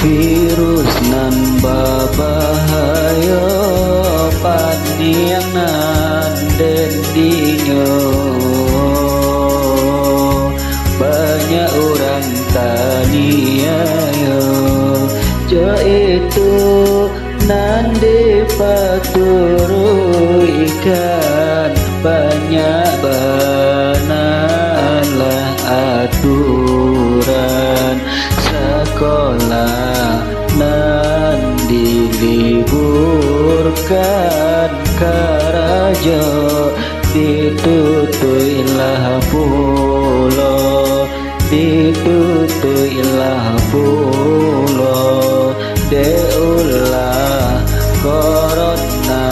virus nan babahaya panianan den dinyo. Banyak orang taniayo jo itu nande paturu ikan banyak banalah aturan sekolah nan diliburkan karajo ditutuilah pulau ditutuilah pulau deulah corona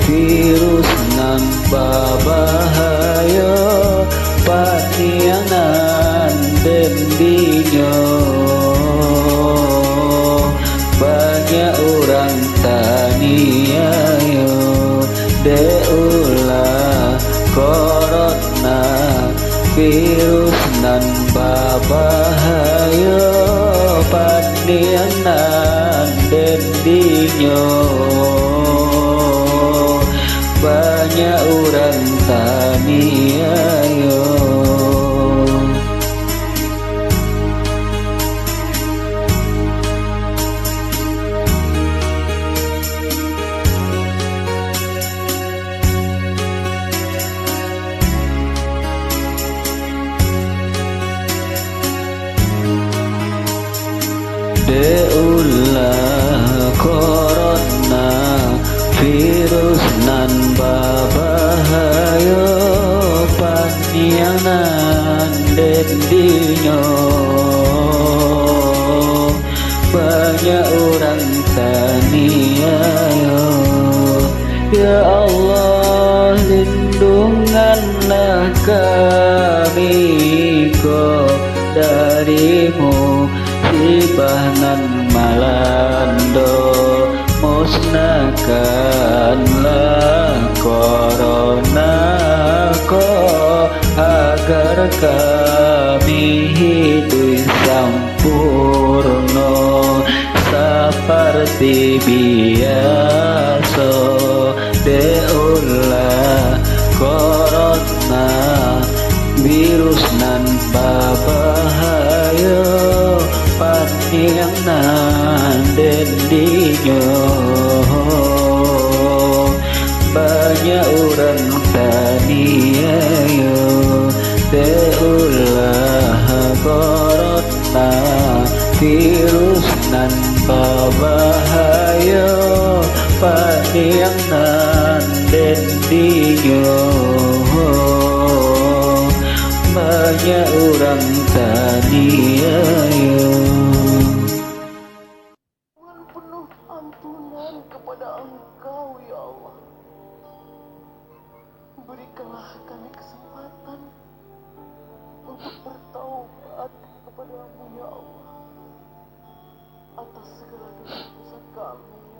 virus nan babahaya patianan den dinyo. Banyak orang taniayo deulah corona virus nan babahaya patianan den dinyo. Banyak orang taniayo. Deulah corona virus nan babahaya patianan den dinyo. Banyak orang taniayo. Ya Allah lindunganlah kami ko darimu musibah nan malando musnahkanlah corona ko agar kami hidup sampurno seperti biasa. Deulah corona virus nan babahaya patianan den dinyo. Banyak orang taniayo deulah corona virus nan babahaya patianan den dinyo. Banyak orang taniayo. Dengan penuh ampunan kepada Engkau ya Allah, berikanlah kami kesempatan untuk bertaubat kepadamu ya Allah atas segala dosa-dosa kami.